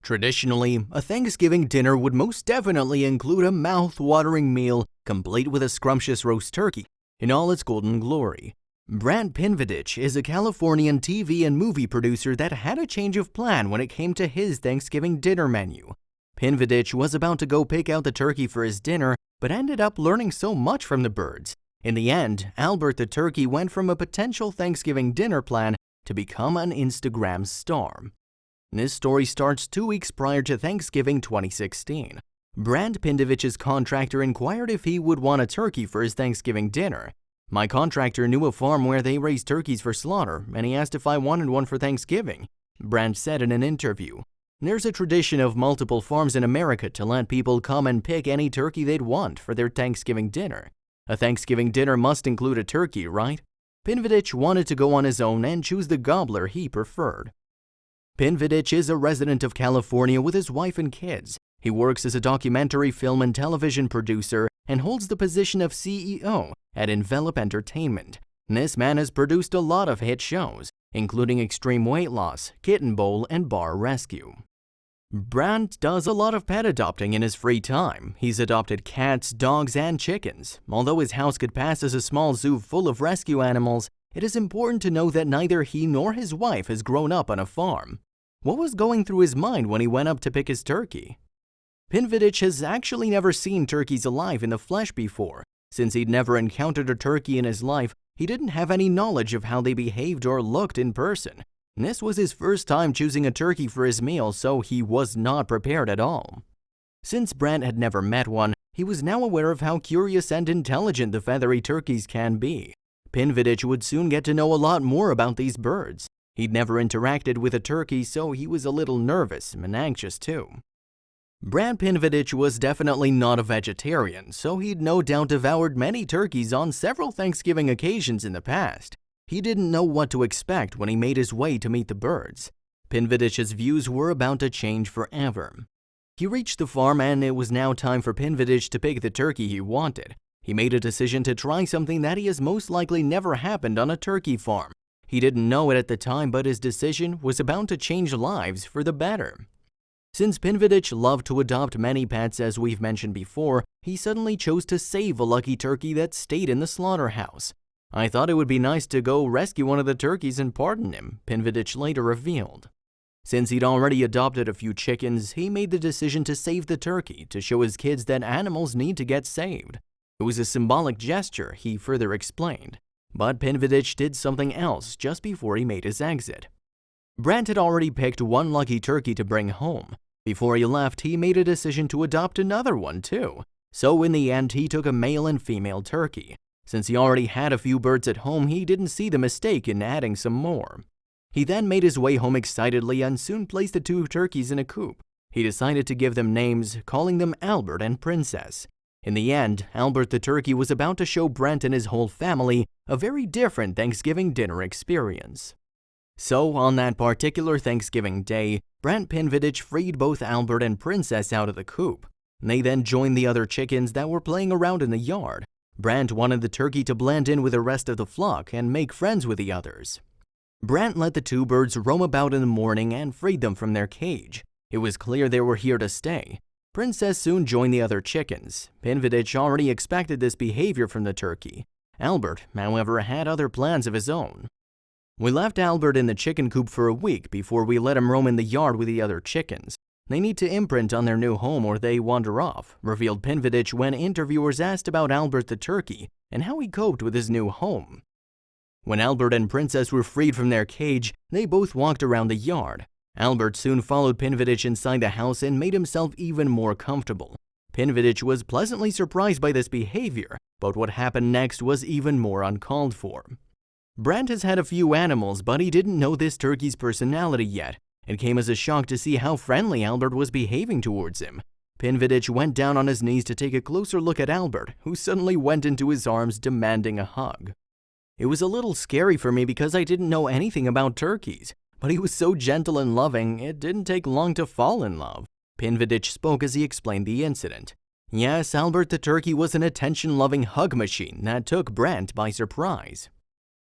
Traditionally, a Thanksgiving dinner would most definitely include a mouth-watering meal complete with a scrumptious roast turkey in all its golden glory. Brant Pinvidich is a Californian TV and movie producer that had a change of plan when it came to his Thanksgiving dinner menu. Pinvidich was about to go pick out the turkey for his dinner, but ended up learning so much from the birds. In the end, Albert the turkey went from a potential Thanksgiving dinner plan to become an Instagram star. This story starts 2 weeks prior to Thanksgiving 2016. Brant Pinvidich's contractor inquired if he would want a turkey for his Thanksgiving dinner. My contractor knew a farm where they raise turkeys for slaughter, and he asked if I wanted one for Thanksgiving, Brant said in an interview. There's a tradition of multiple farms in America to let people come and pick any turkey they'd want for their Thanksgiving dinner. A Thanksgiving dinner must include a turkey, right? Pinvidich wanted to go on his own and choose the gobbler he preferred. Pinvidich is a resident of California with his wife and kids. He works as a documentary film and television producer and holds the position of CEO at Envelop Entertainment. This man has produced a lot of hit shows, including Extreme Weight Loss, Kitten Bowl, and Bar Rescue. Brant does a lot of pet adopting in his free time. He's adopted cats, dogs, and chickens. Although his house could pass as a small zoo full of rescue animals, it is important to know that neither he nor his wife has grown up on a farm. What was going through his mind when he went up to pick his turkey? Pinvidich has actually never seen turkeys alive in the flesh before. Since he'd never encountered a turkey in his life, he didn't have any knowledge of how they behaved or looked in person. This was his first time choosing a turkey for his meal, so he was not prepared at all. Since Brant had never met one, he was now aware of how curious and intelligent the feathery turkeys can be. Pinvidich would soon get to know a lot more about these birds. He'd never interacted with a turkey, so he was a little nervous and anxious too. Brant Pinvidich was definitely not a vegetarian, so he'd no doubt devoured many turkeys on several Thanksgiving occasions in the past. He didn't know what to expect when he made his way to meet the birds. Pinvidich's views were about to change forever. He reached the farm and it was now time for Pinvidich to pick the turkey he wanted. He made a decision to try something that has most likely never happened on a turkey farm. He didn't know it at the time, but his decision was about to change lives for the better. Since Pinvidich loved to adopt many pets, as we've mentioned before, he suddenly chose to save a lucky turkey that stayed in the slaughterhouse. I thought it would be nice to go rescue one of the turkeys and pardon him, Pinvidich later revealed. Since he'd already adopted a few chickens, he made the decision to save the turkey to show his kids that animals need to get saved. It was a symbolic gesture, he further explained. But Pinvidich did something else just before he made his exit. Brant had already picked one lucky turkey to bring home. Before he left, he made a decision to adopt another one too. So in the end, he took a male and female turkey. Since he already had a few birds at home, he didn't see the mistake in adding some more. He then made his way home excitedly and soon placed the two turkeys in a coop. He decided to give them names, calling them Albert and Princess. In the end, Albert the turkey was about to show Brant and his whole family a very different Thanksgiving dinner experience. So, on that particular Thanksgiving day, Brant Pinvidich freed both Albert and Princess out of the coop. They then joined the other chickens that were playing around in the yard. Brant wanted the turkey to blend in with the rest of the flock and make friends with the others. Brant let the two birds roam about in the morning and freed them from their cage. It was clear they were here to stay. Princess soon joined the other chickens. Pinvidich already expected this behavior from the turkey. Albert, however, had other plans of his own. We left Albert in the chicken coop for a week before we let him roam in the yard with the other chickens. They need to imprint on their new home or they wander off, revealed Pinvidich when interviewers asked about Albert the turkey and how he coped with his new home. When Albert and Princess were freed from their cage, they both walked around the yard. Albert soon followed Pinvidich inside the house and made himself even more comfortable. Pinvidich was pleasantly surprised by this behavior, but what happened next was even more uncalled for. Brant has had a few animals, but he didn't know this turkey's personality yet. It came as a shock to see how friendly Albert was behaving towards him. Pinvidich went down on his knees to take a closer look at Albert, who suddenly went into his arms demanding a hug. It was a little scary for me because I didn't know anything about turkeys, but he was so gentle and loving, it didn't take long to fall in love. Pinvidich spoke as he explained the incident. Yes, Albert the turkey was an attention-loving hug machine that took Brant by surprise.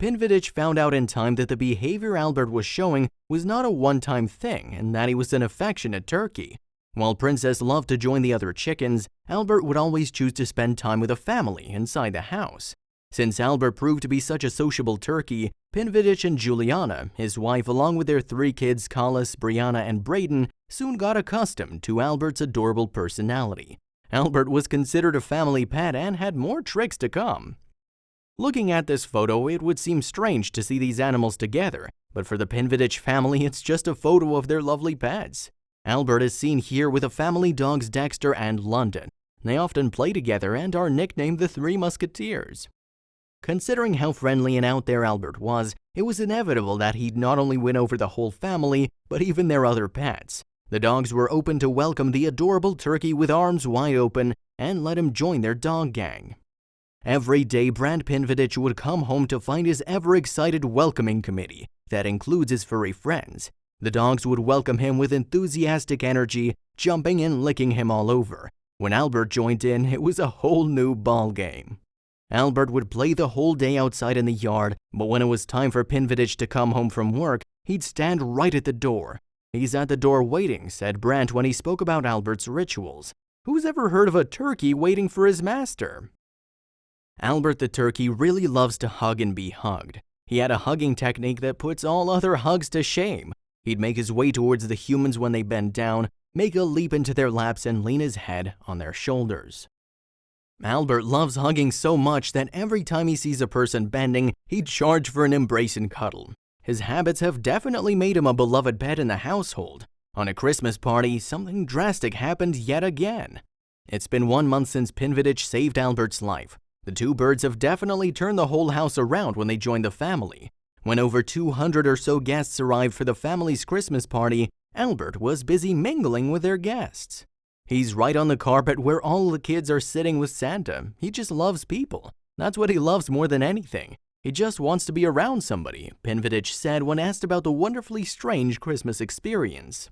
Pinvidich found out in time that the behavior Albert was showing was not a one-time thing and that he was an affectionate turkey. While Princess loved to join the other chickens, Albert would always choose to spend time with a family inside the house. Since Albert proved to be such a sociable turkey, Pinvidich and Juliana, his wife, along with their 3 kids Collis, Brianna, and Braden, soon got accustomed to Albert's adorable personality. Albert was considered a family pet and had more tricks to come. Looking at this photo, it would seem strange to see these animals together, but for the Pinvidich family, it's just a photo of their lovely pets. Albert is seen here with the family dogs Dexter and London. They often play together and are nicknamed the Three Musketeers. Considering how friendly and out there Albert was, it was inevitable that he'd not only win over the whole family, but even their other pets. The dogs were open to welcome the adorable turkey with arms wide open and let him join their dog gang. Every day, Brand Pinvidich would come home to find his ever-excited welcoming committee that includes his furry friends. The dogs would welcome him with enthusiastic energy, jumping and licking him all over. When Albert joined in, it was a whole new ballgame. Albert would play the whole day outside in the yard, but when it was time for Pinvidich to come home from work, he'd stand right at the door. "He's at the door waiting," said Brant when he spoke about Albert's rituals. "Who's ever heard of a turkey waiting for his master?" Albert the turkey really loves to hug and be hugged. He had a hugging technique that puts all other hugs to shame. He'd make his way towards the humans when they bend down, make a leap into their laps, and lean his head on their shoulders. Albert loves hugging so much that every time he sees a person bending, he'd charge for an embrace and cuddle. His habits have definitely made him a beloved pet in the household. On a Christmas party, something drastic happened yet again. It's been 1 month since Pinvidich saved Albert's life. The 2 birds have definitely turned the whole house around when they joined the family. When over 200 or so guests arrived for the family's Christmas party, Albert was busy mingling with their guests. He's right on the carpet where all the kids are sitting with Santa. He just loves people. That's what he loves more than anything. He just wants to be around somebody, Pinvidich said when asked about the wonderfully strange Christmas experience.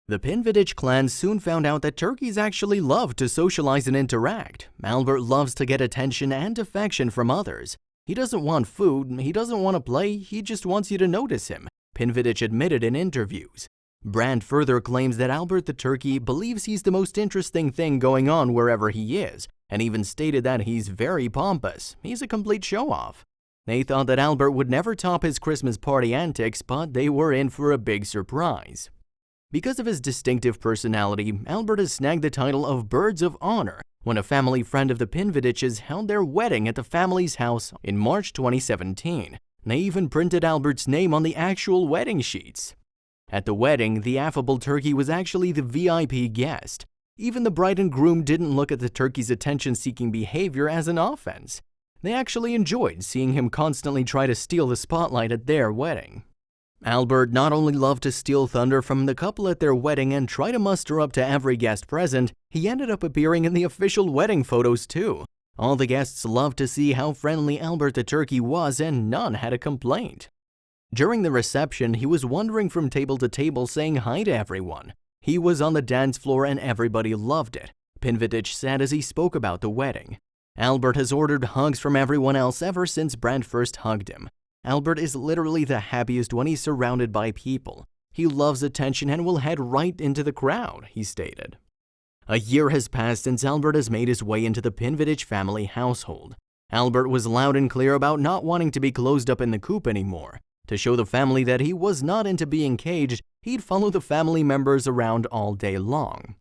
The Pinvidich clan soon found out that turkeys actually love to socialize and interact. Albert loves to get attention and affection from others. He doesn't want food, he doesn't want to play, he just wants you to notice him, Pinvidich admitted in interviews. Brand further claims that Albert the turkey believes he's the most interesting thing going on wherever he is, and even stated that he's very pompous. He's a complete show-off. They thought that Albert would never top his Christmas party antics, but they were in for a big surprise. Because of his distinctive personality, Albert has snagged the title of Birds of Honor when a family friend of the Pinvidiches held their wedding at the family's house in March 2017. They even printed Albert's name on the actual wedding sheets. At the wedding, the affable turkey was actually the VIP guest. Even the bride and groom didn't look at the turkey's attention-seeking behavior as an offense. They actually enjoyed seeing him constantly try to steal the spotlight at their wedding. Albert not only loved to steal thunder from the couple at their wedding and try to muster up to every guest present, he ended up appearing in the official wedding photos too. All the guests loved to see how friendly Albert the turkey was, and none had a complaint. During the reception, he was wandering from table to table saying hi to everyone. He was on the dance floor and everybody loved it, Pinvidich said as he spoke about the wedding. Albert has ordered hugs from everyone else ever since Brand first hugged him. Albert is literally the happiest when he's surrounded by people. He loves attention and will head right into the crowd, he stated. A year has passed since Albert has made his way into the Pinvidich family household. Albert was loud and clear about not wanting to be closed up in the coop anymore. To show the family that he was not into being caged, he'd follow the family members around all day long.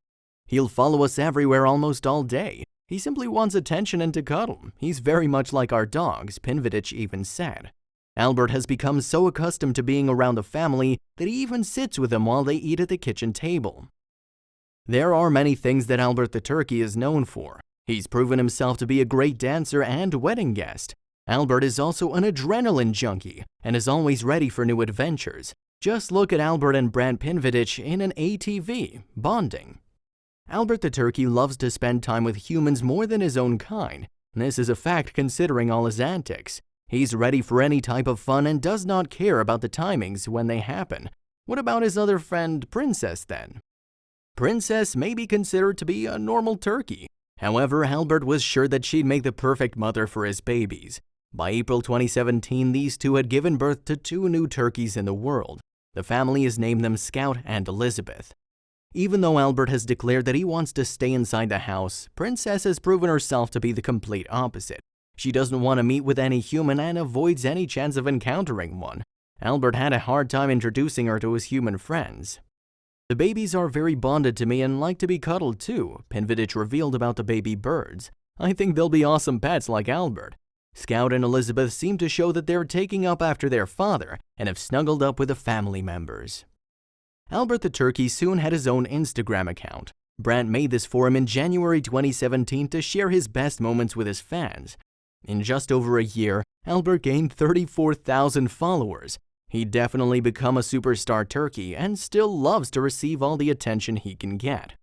He'll follow us everywhere almost all day. He simply wants attention and to cuddle. He's very much like our dogs, Pinvidich even said. Albert has become so accustomed to being around the family that he even sits with them while they eat at the kitchen table. There are many things that Albert the turkey is known for. He's proven himself to be a great dancer and wedding guest. Albert is also an adrenaline junkie and is always ready for new adventures. Just look at Albert and Brand Pinvidich in an ATV, bonding. Albert the turkey loves to spend time with humans more than his own kind. This is a fact considering all his antics. He's ready for any type of fun and does not care about the timings when they happen. What about his other friend, Princess, then? Princess may be considered to be a normal turkey. However, Albert was sure that she'd make the perfect mother for his babies. By April 2017, these two had given birth to 2 new turkeys in the world. The family has named them Scout and Elizabeth. Even though Albert has declared that he wants to stay inside the house, Princess has proven herself to be the complete opposite. She doesn't want to meet with any human and avoids any chance of encountering one. Albert had a hard time introducing her to his human friends. "The babies are very bonded to me and like to be cuddled too," Pinvidich revealed about the baby birds. "I think they'll be awesome pets like Albert." Scout and Elizabeth seem to show that they're taking up after their father and have snuggled up with the family members. Albert the turkey soon had his own Instagram account. Brandt made this for him in January 2017 to share his best moments with his fans. In just over a year, Albert gained 34,000 followers. He'd definitely become a superstar turkey and still loves to receive all the attention he can get.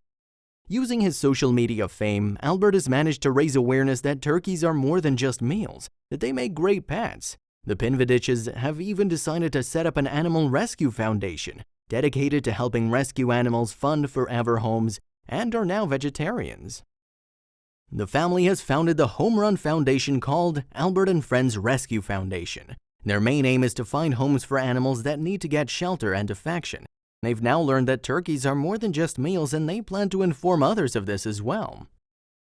Using his social media fame, Albert has managed to raise awareness that turkeys are more than just meals, that they make great pets. The Pinvidiches have even decided to set up an animal rescue foundation dedicated to helping rescue animals fund forever homes and are now vegetarians. The family has founded the home run foundation called Albert and Friends Rescue Foundation. Their main aim is to find homes for animals that need to get shelter and affection. They've now learned that turkeys are more than just meals and they plan to inform others of this as well.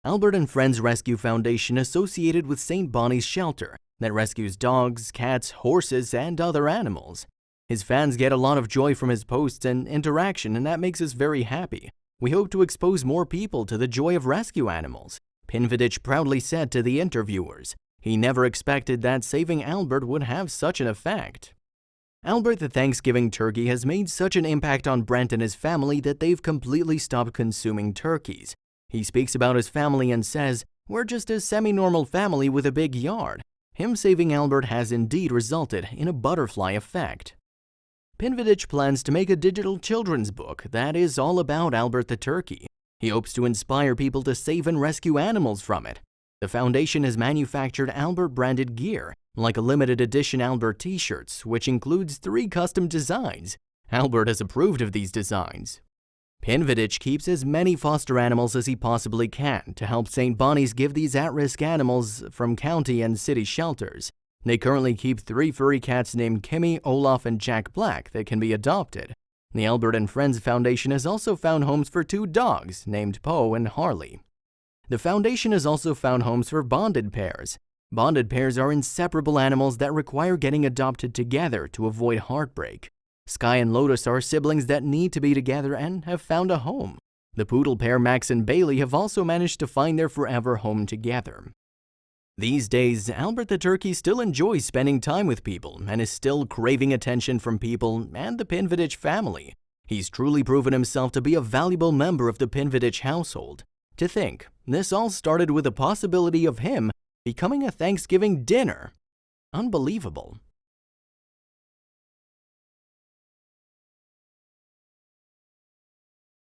Albert and Friends Rescue Foundation associated with St. Bonnie's Shelter that rescues dogs, cats, horses, and other animals. His fans get a lot of joy from his posts and interaction, and that makes us very happy. We hope to expose more people to the joy of rescue animals, Pinvidich proudly said to the interviewers. He never expected that saving Albert would have such an effect. Albert the Thanksgiving turkey has made such an impact on Brent and his family that they've completely stopped consuming turkeys. He speaks about his family and says, "We're just a semi-normal family with a big yard." Him saving Albert has indeed resulted in a butterfly effect. Pinvidich plans to make a digital children's book that is all about Albert the turkey. He hopes to inspire people to save and rescue animals from it. The foundation has manufactured Albert-branded gear, like a limited edition Albert t-shirts, which includes 3 custom designs. Albert has approved of these designs. Pinvidich keeps as many foster animals as he possibly can to help St. Bonnie's give these at-risk animals from county and city shelters. They currently keep 3 furry cats named Kimmy, Olaf, and Jack Black that can be adopted. The Albert and Friends Foundation has also found homes for 2 dogs named Poe and Harley. The foundation has also found homes for bonded pairs. Bonded pairs are inseparable animals that require getting adopted together to avoid heartbreak. Sky and Lotus are siblings that need to be together and have found a home. The poodle pair Max and Bailey have also managed to find their forever home together. These days, Albert the turkey still enjoys spending time with people and is still craving attention from people and the Pinvidich family. He's truly proven himself to be a valuable member of the Pinvidich household. To think, this all started with the possibility of him becoming a Thanksgiving dinner. Unbelievable.